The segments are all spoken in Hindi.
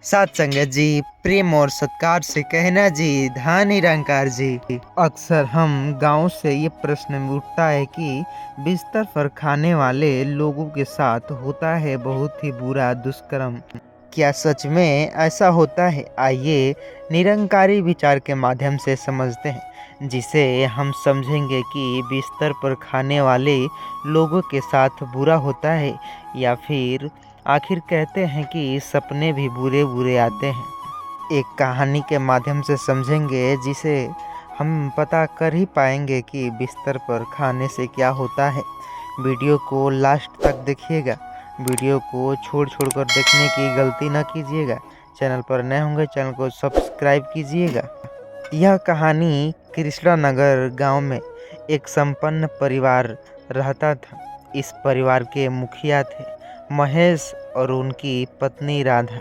साथ संगत जी, प्रेम और सत्कार से कहना जी, धन निरंकार जी। अक्सर हम गांव से ये प्रश्न उठता है कि बिस्तर पर खाने वाले लोगों के साथ होता है बहुत ही बुरा दुष्कर्म। क्या सच में ऐसा होता है? आइए निरंकारी विचार के माध्यम से समझते हैं, जिसे हम समझेंगे कि बिस्तर पर खाने वाले लोगों के साथ बुरा होता है या फिर आखिर कहते हैं कि सपने भी बुरे बुरे आते हैं। एक कहानी के माध्यम से समझेंगे, जिसे हम पता कर ही पाएंगे कि बिस्तर पर खाने से क्या होता है। वीडियो को लास्ट तक देखिएगा। वीडियो को छोड़ कर देखने की गलती न कीजिएगा। चैनल पर नए होंगे, चैनल को सब्सक्राइब कीजिएगा। यह कहानी कृष्णानगर गांव में एक संपन्न परिवार रहता था। इस परिवार के मुखिया थे महेश और उनकी पत्नी राधा।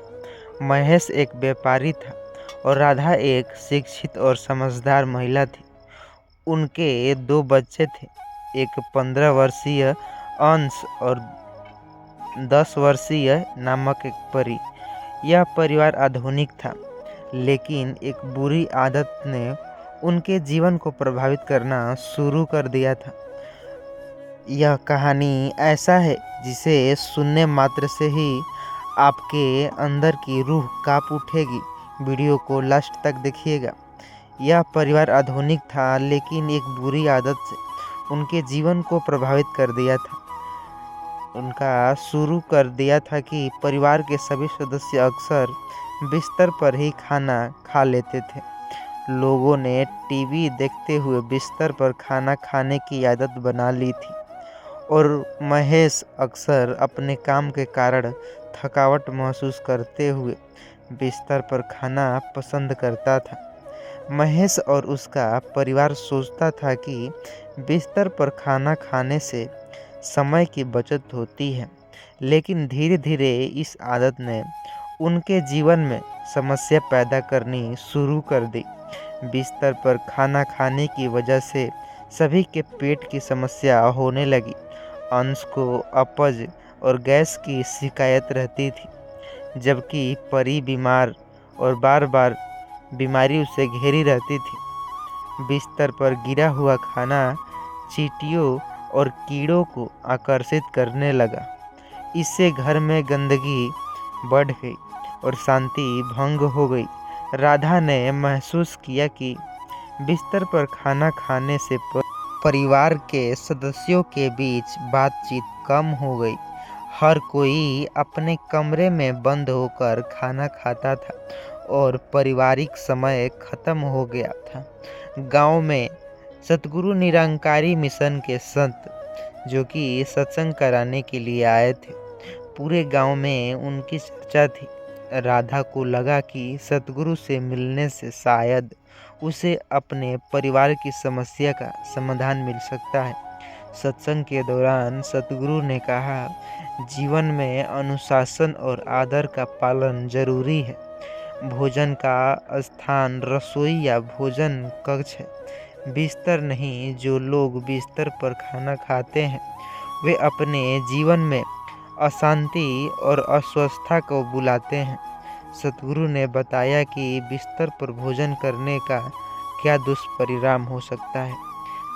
महेश एक व्यापारी था और राधा एक शिक्षित और समझदार महिला थी। उनके दो बच्चे थे, एक 15 वर्षीय अंश और 10 वर्षीय नामक एक परी। यह परिवार आधुनिक था, लेकिन एक बुरी आदत ने उनके जीवन को प्रभावित करना शुरू कर दिया था। यह कहानी ऐसा है जिसे सुनने मात्र से ही आपके अंदर की रूह कांप उठेगी। वीडियो को लास्ट तक देखिएगा। यह परिवार आधुनिक था, लेकिन एक बुरी आदत से उनके जीवन को प्रभावित कर दिया था। उनका शुरू कर दिया था कि परिवार के सभी सदस्य अक्सर बिस्तर पर ही खाना खा लेते थे। लोगों ने टीवी देखते हुए बिस्तर पर खाना खाने की आदत बना ली थी और महेश अक्सर अपने काम के कारण थकावट महसूस करते हुए बिस्तर पर खाना पसंद करता था। महेश और उसका परिवार सोचता था कि बिस्तर पर खाना खाने से समय की बचत होती है, लेकिन धीरे धीरे इस आदत ने उनके जीवन में समस्या पैदा करनी शुरू कर दी। बिस्तर पर खाना खाने की वजह से सभी के पेट की समस्या होने लगी। अंश को अपच और गैस की शिकायत रहती थी, जबकि परी बीमार और बार बार बीमारी उसे घेरी रहती थी। बिस्तर पर गिरा हुआ खाना चींटियों और कीड़ों को आकर्षित करने लगा। इससे घर में गंदगी बढ़ गई और शांति भंग हो गई। राधा ने महसूस किया कि बिस्तर पर खाना खाने से परिवार के सदस्यों के बीच बातचीत कम हो गई। हर कोई अपने कमरे में बंद होकर खाना खाता था और पारिवारिक समय खत्म हो गया था। गांव में सतगुरु निरंकारी मिशन के संत, जो कि सत्संग कराने के लिए आए थे, पूरे गांव में उनकी चर्चा थी। राधा को लगा कि सतगुरु से मिलने से शायद उसे अपने परिवार की समस्या का समाधान मिल सकता है। सत्संग के दौरान सतगुरु ने कहा, जीवन में अनुशासन और आदर का पालन जरूरी है। भोजन का स्थान रसोई या भोजन कक्ष है, बिस्तर नहीं। जो लोग बिस्तर पर खाना खाते हैं वे अपने जीवन में अशांति और अस्वस्थता को बुलाते हैं। सतगुरु ने बताया कि बिस्तर पर भोजन करने का क्या दुष्परिणाम हो सकता है।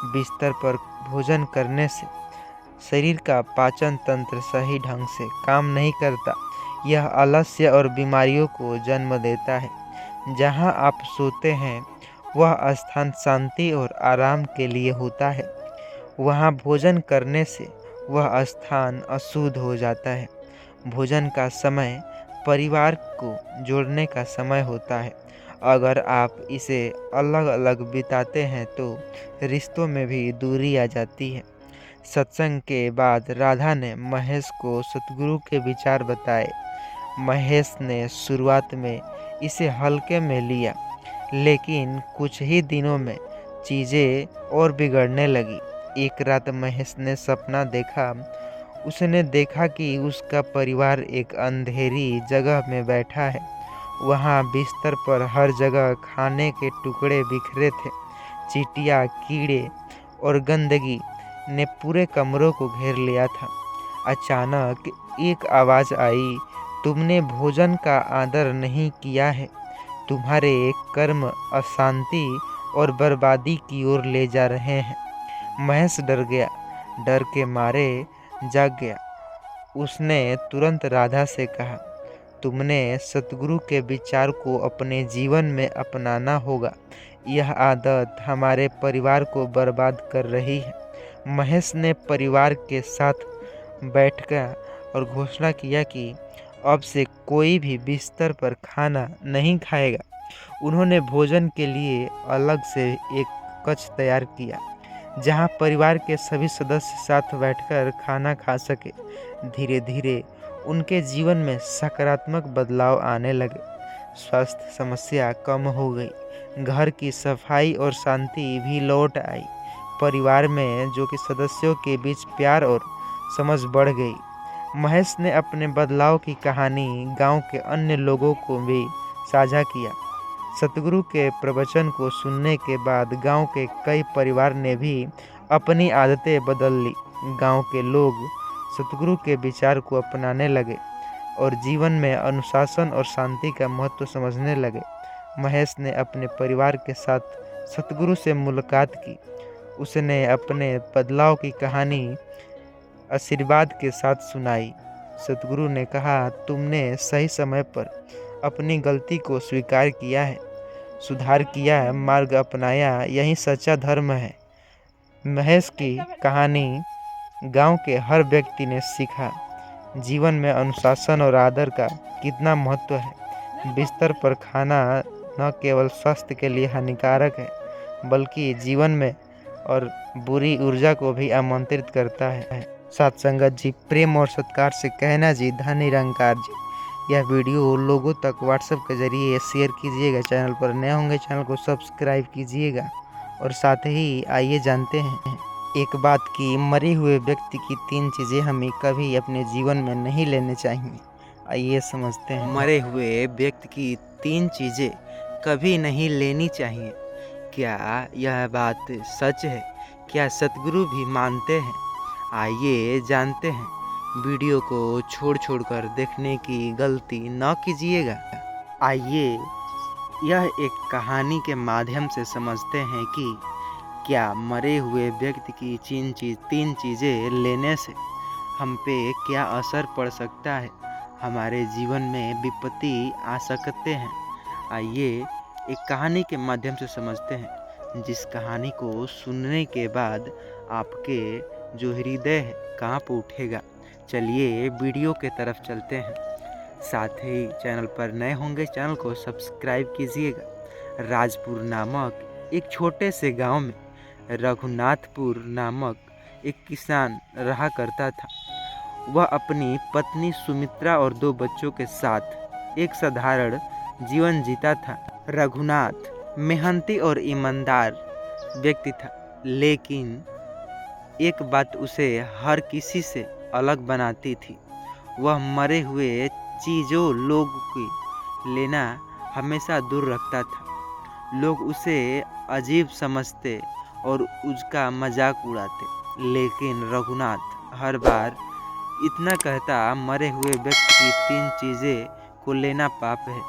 बिस्तर पर भोजन करने से शरीर का पाचन तंत्र सही ढंग से काम नहीं करता। यह आलस्य और बीमारियों को जन्म देता है। जहां आप सोते हैं वह स्थान शांति और आराम के लिए होता है। वहां भोजन करने से वह स्थान अशुद्ध हो जाता है। भोजन का समय परिवार को जोड़ने का समय होता है। अगर आप इसे अलग अलग बिताते हैं तो रिश्तों में भी दूरी आ जाती है। सत्संग के बाद राधा ने महेश को सतगुरु के विचार बताए। महेश ने शुरुआत में इसे हल्के में लिया, लेकिन कुछ ही दिनों में चीज़ें और बिगड़ने लगी। एक रात महेश ने सपना देखा। उसने देखा कि उसका परिवार एक अंधेरी जगह में बैठा है। वहाँ बिस्तर पर हर जगह खाने के टुकड़े बिखरे थे। चींटियाँ, कीड़े और गंदगी ने पूरे कमरों को घेर लिया था। अचानक एक आवाज़ आई, तुमने भोजन का आदर नहीं किया है। तुम्हारे कर्म अशांति और बर्बादी की ओर ले जा रहे हैं। महेश डर गया, डर के मारे जाग गया। उसने तुरंत राधा से कहा, तुमने सतगुरु के विचार को अपने जीवन में अपनाना होगा। यह आदत हमारे परिवार को बर्बाद कर रही है। महेश ने परिवार के साथ बैठकर और घोषणा किया कि अब से कोई भी बिस्तर पर खाना नहीं खाएगा। उन्होंने भोजन के लिए अलग से एक कक्ष तैयार किया, जहां परिवार के सभी सदस्य साथ बैठकर खाना खा सके। धीरे धीरे उनके जीवन में सकारात्मक बदलाव आने लगे। स्वास्थ्य समस्या कम हो गई, घर की सफाई और शांति भी लौट आई। परिवार में जो कि सदस्यों के बीच प्यार और समझ बढ़ गई। महेश ने अपने बदलाव की कहानी गांव के अन्य लोगों को भी साझा किया। सतगुरु के प्रवचन को सुनने के बाद गांव के कई परिवार ने भी अपनी आदतें बदल ली। गांव के लोग सतगुरु के विचार को अपनाने लगे और जीवन में अनुशासन और शांति का महत्व समझने लगे। महेश ने अपने परिवार के साथ सतगुरु से मुलाकात की। उसने अपने बदलाव की कहानी आशीर्वाद के साथ सुनाई। सतगुरु ने कहा, तुमने सही समय पर अपनी गलती को स्वीकार किया है, सुधार किया है, मार्ग अपनाया, यही सच्चा धर्म है। महेश की कहानी गांव के हर व्यक्ति ने सीखा जीवन में अनुशासन और आदर का कितना महत्व है। बिस्तर पर खाना न केवल स्वास्थ्य के लिए हानिकारक है, बल्कि जीवन में और बुरी ऊर्जा को भी आमंत्रित करता है। साथ संगत जी, प्रेम और सत्कार से कहना जी, धन निरंकार जी। यह वीडियो लोगों तक व्हाट्सएप के जरिए शेयर कीजिएगा। चैनल पर नए होंगे चैनल को सब्सक्राइब कीजिएगा। और साथ ही आइए जानते हैं एक बात कि मरे हुए व्यक्ति की 3 चीज़ें हमें कभी अपने जीवन में नहीं लेने चाहिए। आइए समझते हैं। मरे हुए व्यक्ति की 3 चीज़ें कभी नहीं लेनी चाहिए। क्या यह बात सच है? क्या सतगुरु भी मानते हैं? आइए जानते हैं। वीडियो को छोड़ कर देखने की गलती न कीजिएगा। आइए यह एक कहानी के माध्यम से समझते हैं कि क्या मरे हुए व्यक्ति की 3 चीज़ें लेने से हम पे क्या असर पड़ सकता है, हमारे जीवन में विपत्ति आ सकते हैं। आइए एक कहानी के माध्यम से समझते हैं, जिस कहानी को सुनने के बाद आपके जो हृदय है कांप उठेगा। चलिए वीडियो के तरफ चलते हैं। साथ ही चैनल पर नए होंगे चैनल को सब्सक्राइब कीजिएगा। राजपुर नामक एक छोटे से गांव में रघुनाथपुर नामक एक किसान रहा करता था। वह अपनी पत्नी सुमित्रा और 2 बच्चों के साथ एक साधारण जीवन जीता था। रघुनाथ मेहनती और ईमानदार व्यक्ति था, लेकिन एक बात उसे हर किसी से अलग बनाती थी। वह मरे हुए चीज़ों लोग की लेना हमेशा दूर रखता था। लोग उसे अजीब समझते और उसका मजाक उड़ाते, लेकिन रघुनाथ हर बार इतना कहता, मरे हुए व्यक्ति की 3 चीज़ें को लेना पाप है।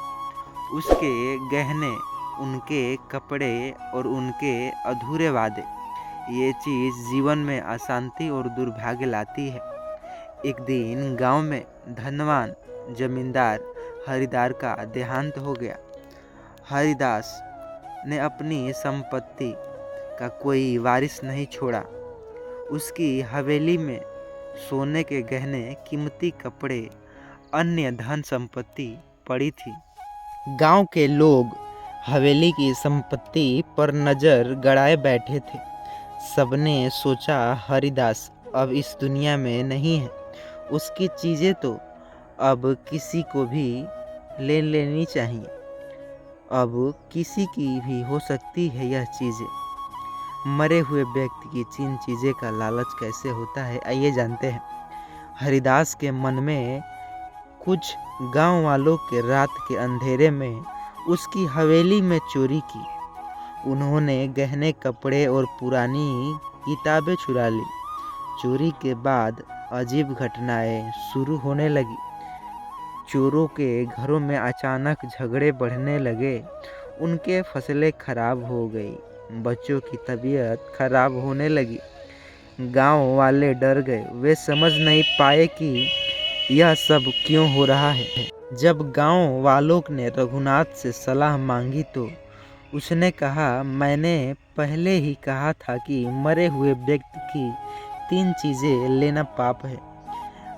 उसके गहने, उनके कपड़े और उनके अधूरे वादे, ये चीज़ जीवन में अशांति और दुर्भाग्य लाती है। एक दिन गांव में धनवान जमींदार हरिदास का देहांत हो गया। हरिदास ने अपनी संपत्ति का कोई वारिस नहीं छोड़ा। उसकी हवेली में सोने के गहने, कीमती कपड़े, अन्य धन संपत्ति पड़ी थी। गांव के लोग हवेली की संपत्ति पर नज़र गड़ाए बैठे थे। सबने सोचा, हरिदास अब इस दुनिया में नहीं है, उसकी चीज़ें तो अब किसी को भी ले लेनी चाहिए। अब किसी की भी हो सकती है यह चीज़ें। मरे हुए व्यक्ति की 3 चीज़ें का लालच कैसे होता है, आइए जानते हैं। हरिदास के मन में कुछ गांव वालों के रात के अंधेरे में उसकी हवेली में चोरी की। उन्होंने गहने, कपड़े और पुरानी किताबें चुरा ली। चोरी के बाद अजीब घटनाएं शुरू होने लगी। चोरों के घरों में अचानक झगड़े बढ़ने लगे। उनके फसलें खराब हो गई, बच्चों की तबीयत खराब होने लगी। गांव वाले डर गए। वे समझ नहीं पाए कि यह सब क्यों हो रहा है। जब गांव वालों ने रघुनाथ से सलाह मांगी तो उसने कहा, मैंने पहले ही कहा था कि मरे हुए व्यक्ति की 3 चीज़ें लेना पाप है।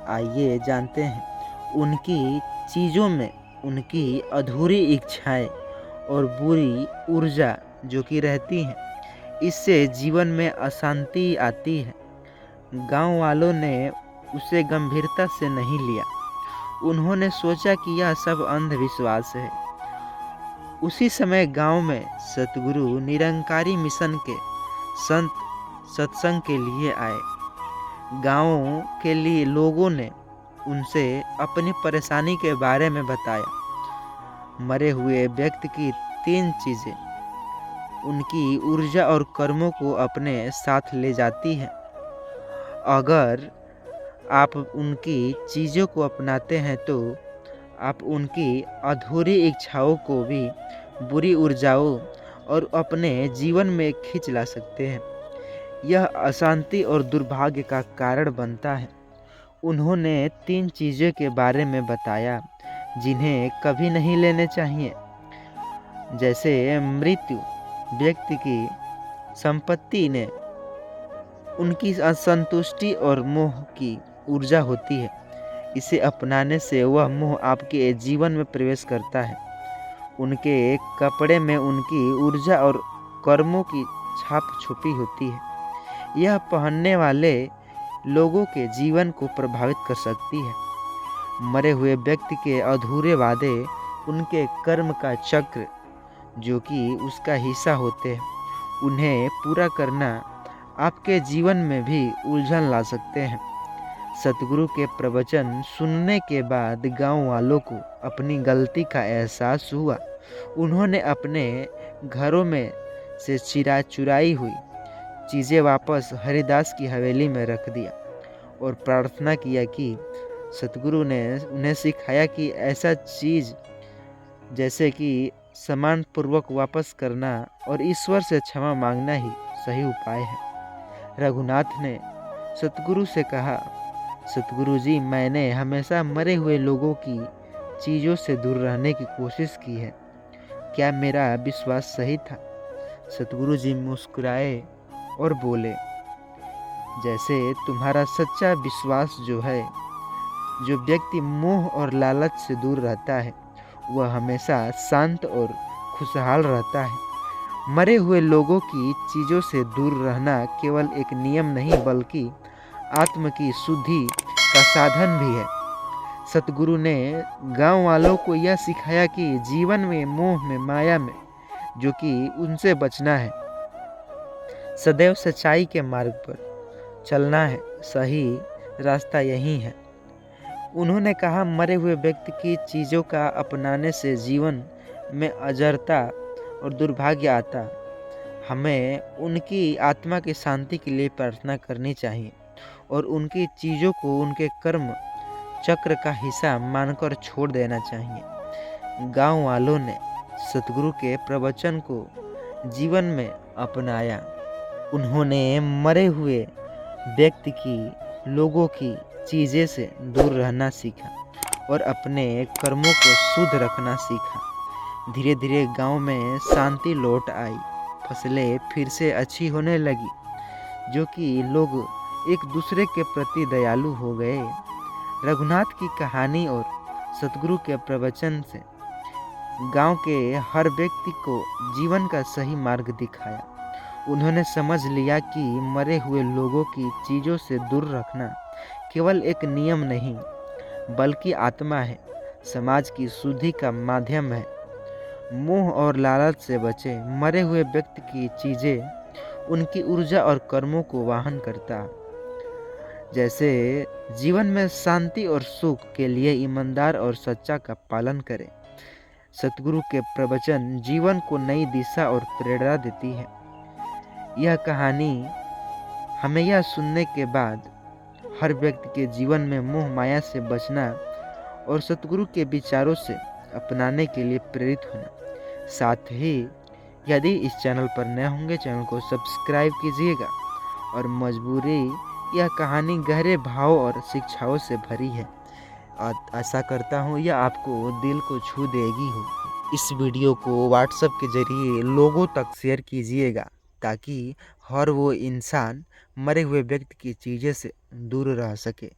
आइए जानते हैं उनकी चीज़ों में उनकी अधूरी इच्छाएं और बुरी ऊर्जा जो कि रहती हैं, इससे जीवन में अशांति आती है। गांव वालों ने उसे गंभीरता से नहीं लिया। उन्होंने सोचा कि यह सब अंधविश्वास है। उसी समय गांव में सतगुरु निरंकारी मिशन के संत सत्संग के लिए आए। गांव के लिए लोगों ने उनसे अपनी परेशानी के बारे में बताया। मरे हुए व्यक्ति की 3 चीज़ें उनकी ऊर्जा और कर्मों को अपने साथ ले जाती हैं। अगर आप उनकी चीज़ों को अपनाते हैं तो आप उनकी अधूरी इच्छाओं को भी, बुरी ऊर्जाओं और अपने जीवन में खींच ला सकते हैं। यह अशांति और दुर्भाग्य का कारण बनता है। उन्होंने 3 चीज़ों के बारे में बताया जिन्हें कभी नहीं लेने चाहिए, जैसे मृत्यु। व्यक्ति की संपत्ति ने उनकी असंतुष्टि और मोह की ऊर्जा होती है। इसे अपनाने से वह मोह आपके जीवन में प्रवेश करता है। उनके कपड़े में उनकी ऊर्जा और कर्मों की छाप छुपी होती है। यह पहनने वाले लोगों के जीवन को प्रभावित कर सकती है। मरे हुए व्यक्ति के अधूरे वादे उनके कर्म का चक्र जो कि उसका हिस्सा होते हैं, उन्हें पूरा करना आपके जीवन में भी उलझन ला सकते हैं। सतगुरु के प्रवचन सुनने के बाद गांव वालों को अपनी गलती का एहसास हुआ। उन्होंने अपने घरों में से चुराई हुई चीज़ें वापस हरिदास की हवेली में रख दिया और प्रार्थना किया कि सतगुरु ने उन्हें सिखाया कि ऐसा चीज़ जैसे कि सम्मान पूर्वक वापस करना और ईश्वर से क्षमा मांगना ही सही उपाय है। रघुनाथ ने सतगुरु से कहा, सतगुरु जी, मैंने हमेशा मरे हुए लोगों की चीज़ों से दूर रहने की कोशिश की है। क्या मेरा विश्वास सही था? सतगुरु जी मुस्कुराए और बोले, जैसे तुम्हारा सच्चा विश्वास जो है, जो व्यक्ति मोह और लालच से दूर रहता है वह हमेशा शांत और खुशहाल रहता है। मरे हुए लोगों की चीज़ों से दूर रहना केवल एक नियम नहीं बल्कि आत्म की शुद्धि का साधन भी है। सतगुरु ने गांव वालों को यह सिखाया कि जीवन में मोह में, माया में जो कि उनसे बचना है। सदैव सच्चाई के मार्ग पर चलना है। सही रास्ता यही है। उन्होंने कहा, मरे हुए व्यक्ति की चीज़ों का अपनाने से जीवन में अजरता और दुर्भाग्य आता। हमें उनकी आत्मा की शांति के लिए प्रार्थना करनी चाहिए और उनकी चीज़ों को उनके कर्म चक्र का हिस्सा मानकर छोड़ देना चाहिए। गांव वालों ने सतगुरु के प्रवचन को जीवन में अपनाया। उन्होंने मरे हुए व्यक्ति की, लोगों की चीज़ें से दूर रहना सीखा और अपने कर्मों को शुद्ध रखना सीखा। धीरे धीरे गांव में शांति लौट आई। फसलें फिर से अच्छी होने लगी, जो कि लोग एक दूसरे के प्रति दयालु हो गए। रघुनाथ की कहानी और सतगुरु के प्रवचन से गांव के हर व्यक्ति को जीवन का सही मार्ग दिखाया। उन्होंने समझ लिया कि मरे हुए लोगों की चीज़ों से दूर रखना केवल एक नियम नहीं बल्कि आत्मा है, समाज की शुद्धि का माध्यम है। मोह और लालच से बचें। मरे हुए व्यक्ति की चीज़ें उनकी ऊर्जा और कर्मों को वाहन करता। जैसे जीवन में शांति और सुख के लिए ईमानदार और सच्चा का पालन करें। सतगुरु के प्रवचन जीवन को नई दिशा और प्रेरणा देती है। यह कहानी हमें यह सुनने के बाद हर व्यक्ति के जीवन में मोह माया से बचना और सतगुरु के विचारों से अपनाने के लिए प्रेरित होना। साथ ही यदि इस चैनल पर नए होंगे, चैनल को सब्सक्राइब कीजिएगा। और मजबूरी यह कहानी गहरे भाव और शिक्षाओं से भरी है और आशा करता हूँ यह आपको दिल को छू देगी हो। इस वीडियो को व्हाट्सएप के जरिए लोगों तक शेयर कीजिएगा ताकि हर वो इंसान मरे हुए व्यक्ति की चीज़ें से दूर रह सके।